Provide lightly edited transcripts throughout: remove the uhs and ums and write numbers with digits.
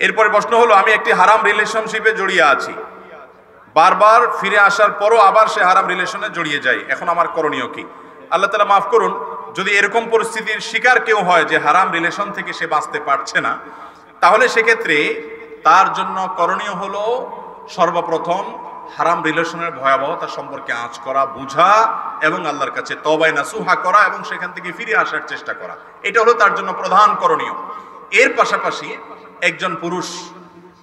এরপরে প্রশ্ন হলো, আমি একটি হারাম রিলেশনশিপে জড়িয়ে আছি, বারবার ফিরে আসার পরও আবার সে হারাম রিলেশনে জড়িয়ে যায়, এখন আমার করণীয় কি? আল্লাহ তাআলা মাফ করুন, যদি এরকম পরিস্থিতির শিকার কেউ হয় যে হারাম রিলেশন থেকে সে বাঁচতে পারছে না, তাহলে সেক্ষেত্রে তার জন্য করণীয় হলো সর্বপ্রথম হারাম রিলেশনের ভয়াবহতা সম্পর্কে আঁচ করা, বুঝা এবং আল্লাহর কাছে তওবায়ে নাসুহা করা এবং সেখান থেকে ফিরে আসার চেষ্টা করা। এটা হলো তার জন্য প্রধান করণীয়। এর পাশাপাশি একজন পুরুষ,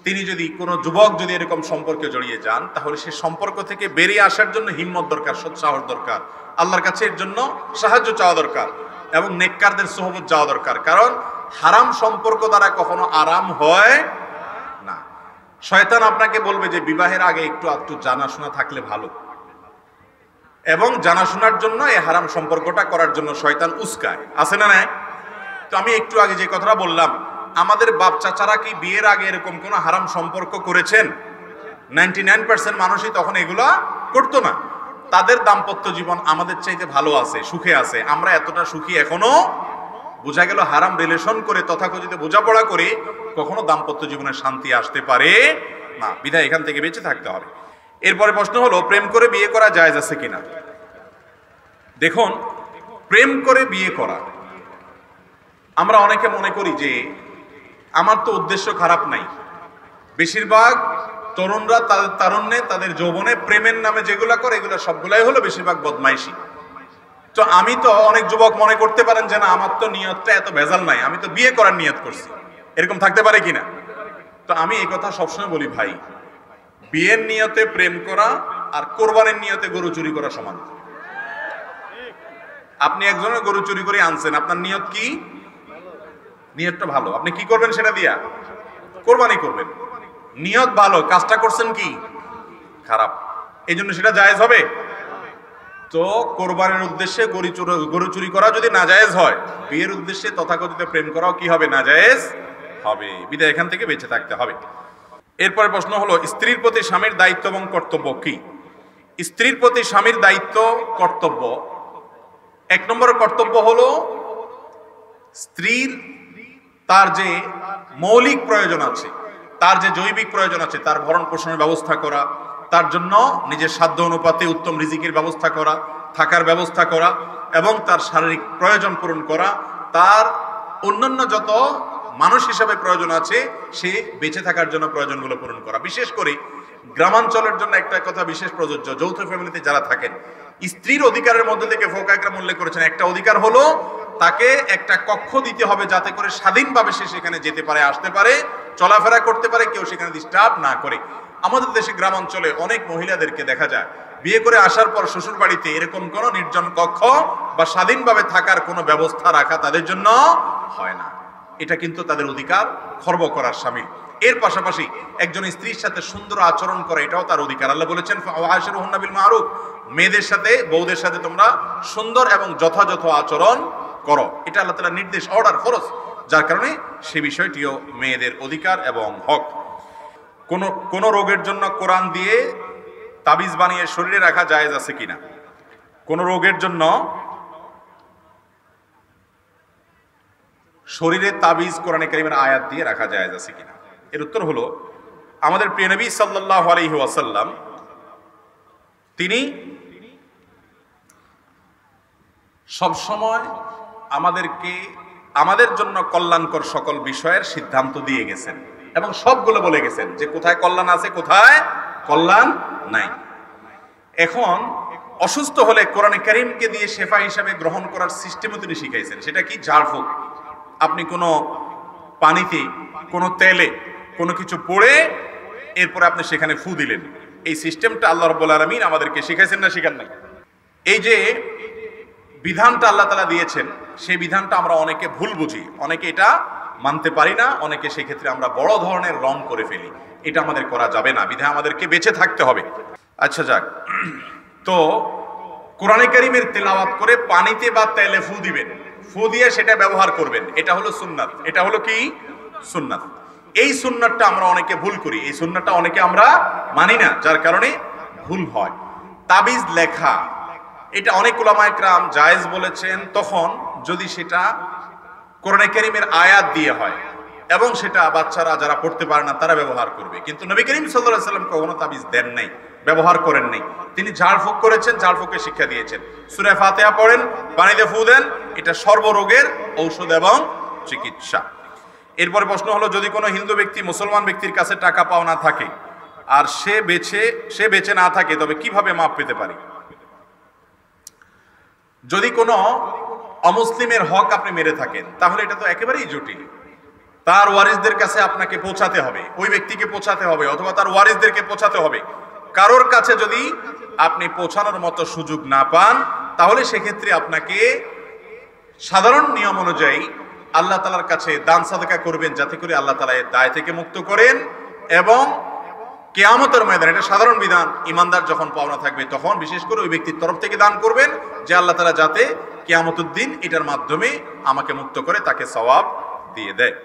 তিনি যদি কোনো যুবক যদি এরকম সম্পর্কে জড়িয়ে যান, তাহলে সে সম্পর্ক থেকে বেরিয়ে আসার জন্য হিম্মত দরকার, সৎসাহস দরকার, আল্লাহর কাছে এর জন্য সাহায্য চাওয়া দরকার এবং নেককারদের সোহবত যাওয়া দরকার। কারণ হারাম সম্পর্ক দ্বারা কখনো আরাম হয় না। শয়তান আপনাকে বলবে যে বিবাহের আগে একটু জানাশোনা থাকলে ভালো, এবং জানাশোনার জন্য এই হারাম সম্পর্কটা করার জন্য শয়তান উস্কায়, আছে না নাই? তো আমি একটু আগে যে কথাটা বললাম, আমাদের বাপ চাচারা কি বিয়ের আগে এরকম কোন হারাম সম্পর্ক করেছেন? 99% মানুষই তখন এগুলা করতো না। তাদের দাম্পত্য জীবন আমাদের চাইতে ভালো আছে, সুখে আছে। আমরা এতটা সুখী এখনো? বোঝা গেল হারাম রিলেশন করে তথাকথিত বোঝাপড়া করে কখনো দাম্পত্য জীবনে শান্তি আসতে পারে না। বিধায় এখান থেকে বেঁচে থাকতে হবে। এরপরে প্রশ্ন হলো, প্রেম করে বিয়ে করা জায়েজ আছে কিনা? দেখুন, প্রেম করে বিয়ে করা, আমরা অনেকে মনে করি যে আমার তো উদ্দেশ্য খারাপ নাই। বেশিরভাগ তরুণরা তাদের তারুণ্যে, তাদের যৌবনে প্রেমের নামে যেগুলা করে এগুলো সবগুলাই হলো বেশিরভাগ বদমাইশি। তো আমি তো, অনেক যুবক মনে করতে পারেন যে না, আমার তো নিয়তটা এত ভেজাল নাই, আমি তো বিয়ে করার নিয়ত করছি, এরকম থাকতে পারে কিনা? তো আমি এই কথা সবসময় বলি, ভাই, বিয়ের নিয়তে প্রেম করা আর কোরবানির নিয়তে গরু চুরি করা সমান। আপনি একজনের গরু চুরি করে আনছেন, আপনার নিয়ত কি? নিয়তটা ভালো, আপনি কি করবেন সেটা দিয়া? কোরবানি করবেন। নিয়ত ভালো, কাজটা করছেন কি? খারাপ, এই জন্য সেটা জায়েজ হবে? তো কোরবানির উদ্দেশ্যে গরু চুরি করা যদি না জায়েজ হয়, বিয়ের উদ্দেশ্যে তথাকথিত প্রেম করাও কি হবে? না জায়েজ হবে। বিধায় এখান থেকে বেঁচে থাকতে হবে। এরপরে প্রশ্ন হলো, স্ত্রীর প্রতি স্বামীর দায়িত্ব এবং কর্তব্য কি? স্ত্রীর প্রতি স্বামীর দায়িত্ব, কর্তব্য, এক নম্বর কর্তব্য হলো স্ত্রীর তার যে মৌলিক প্রয়োজন আছে, তার যে জৈবিক প্রয়োজন আছে, তার ভরণ পোষণের ব্যবস্থা করা, তার জন্য নিজের সাধ্য অনুপাতে উত্তম রিজিকের ব্যবস্থা করা, থাকার ব্যবস্থা করা এবং তার শারীরিক প্রয়োজন পূরণ করা, তার অন্যান্য যত মানুষ হিসাবে প্রয়োজন আছে সে বেঁচে থাকার জন্য প্রয়োজনগুলো পূরণ করা। বিশেষ করে গ্রামাঞ্চলের জন্য একটা কথা বিশেষ প্রযোজ্য, যৌথ ফ্যামিলিতে যারা থাকেন, স্ত্রীর অধিকারের মধ্যে থেকে ফুকাহা কেরাম উল্লেখ করেছেন, একটা অধিকার হলো তাকে একটা কক্ষ দিতে হবে যাতে করে স্বাধীনভাবে সে সেখানে যেতে পারে, আসতে পারে, চলাফেরা করতে পারে, কেউ সেখানে ডিস্টার্ব না করে। আমাদের দেশে গ্রামাঞ্চলে অনেক মহিলাদেরকে দেখা যায় বিয়ে করে আসার পর শ্বশুর বাড়িতে এরকম কোনো নির্জন কক্ষ বা স্বাধীনভাবে থাকার কোনো ব্যবস্থা রাখা তাদের জন্য হয় না। এটা কিন্তু তাদের অধিকার খর্ব করার শামিল। এর পাশাপাশি একজন স্ত্রীর সাথে সুন্দর আচরণ করা, এটাও তার অধিকার। আল্লাহ বলেছেন, ওয়াশিরুহুন্না বিল মারুফ, মেয়েদের সাথে, বউদের সাথে তোমরা সুন্দর এবং যথাযথ আচরণ করো। এটা আল্লাহ তাআলার নির্দেশ, অর্ডার, ফরজ, যার কারণে সে বিষয়টিও মেয়েদের অধিকার এবং হক। কোন রোগের জন্য কোরআন দিয়ে তাবিজ বানিয়ে শরীরে রাখা জায়েজ আছে কিনা? কোন রোগের জন্য শরীরে তাবিজ কোরআনে কারীমের আয়াত দিয়ে রাখা জায়েজ আছে কিনা? এর উত্তর হলো, আমাদের প্রিয় নবী সাল্লাল্লাহু আলাইহি ওয়াসাল্লাম তিনি সবসময় আমাদেরকে আমাদের জন্য কল্যাণকর সকল বিষয়ের সিদ্ধান্ত দিয়ে গেছেন এবং সবগুলো বলে গেছেন যে কোথায় কল্যাণ আছে, কোথায় কল্যাণ নাই। এখন অসুস্থ হলে কোরআনে কারীমকে দিয়ে শেফা হিসাবে গ্রহণ করার সিস্টেমও তিনি শিখাইছেন। সেটা কি? ঝাড়ফুঁক। আপনি কোনো পানিতে, কোনো তেলে কোনো কিছু পড়ে এরপরে আপনি সেখানে ফু দিলেন, এই সিস্টেমটা আল্লাহ রাব্বুল আলামিন আমাদেরকে শিখাইছেন না শিখান নাই? এই যে বিধানটা আল্লাহ তাআলা দিয়েছেন, সেই বিধানটা আমরা অনেকে ভুল বুঝি, অনেকে এটা মানতে পারি না, অনেকে সেক্ষেত্রে আমরা বড় ধরনের রং করে ফেলি। এটা আমাদের করা যাবে না, বিধায় আমাদেরকে বেঁচে থাকতে হবে। আচ্ছা যাক, তো কোরআনে কারীমের তেলাওয়াত করে পানিতে বা তেলে ফু দিবেন, ফু দিয়ে সেটা ব্যবহার করবেন, এটা হলো সুন্নাত। এটা হলো কি? সুন্নাত। এই সুন্নাতটা আমরা অনেকে ভুল করি, এই সুন্নাতটা অনেকে আমরা মানি না, যার কারণে ভুল হয়। তাবিজ লেখা, এটা অনেক উলামায়ে কেরাম জায়েজ বলেছেন তখন যদি সেটা কোরআনে কারীমের আয়াত দিয়ে হয়। এবং সেটা বাচ্চারা যারা পড়তে পারে না তারা ব্যবহার করবে। কিন্তু নবী করিম সাল্লাল্লাহু আলাইহি ওয়াসাল্লাম কখনো তাবিজ দেন নাই, ব্যবহার করেন নাই। তিনি ঝাড়ফুঁক করেছেন, ঝাড়ফুঁকের শিক্ষা দিয়েছেন। সূরা ফাতিহা পড়েন, পানিতে ফু দেন, এটা সর্বরোগের ঔষধ এবং চিকিৎসা। এরপরে প্রশ্ন হলো, যদি কোনো হিন্দু ব্যক্তি মুসলমান ব্যক্তির কাছে টাকা পাওনা থাকে আর সে বেঁচে না থাকে, তবে কিভাবে মাপ পেতে পারি? যদি কোনো অমুসলিমের হক আপনি মেরে থাকেন, তাহলে এটা তো একেবারেই জটিল। তার ওয়ারিসদের কাছে আপনাকে পৌঁছাতে হবে, ওই ব্যক্তিকে পৌঁছাতে হবে, অথবা তার ওয়ারিসদেরকে পৌঁছাতে হবে। কারোর কাছে যদি আপনি পৌঁছানোর মতো সুযোগ না পান, তাহলে সেক্ষেত্রে আপনাকে সাধারণ নিয়ম অনুযায়ী আল্লাহ তাআলার কাছে দান সাদকা করবেন, যাতে করে আল্লাহ তাআলা এর দায় থেকে মুক্ত করেন। এবং কিয়ামতের ময়দানে, এটা সাধারণ বিধান, ইমানদার যখন পাওনা থাকবে তখন বিশেষ করে ওই ব্যক্তির তরফ থেকে দান করবেন, যে আল্লাহ তাআলা যাতে কিয়ামতের দিন এটার মাধ্যমে আমাকে মুক্ত করে তাকে সওয়াব দিয়ে দেয়।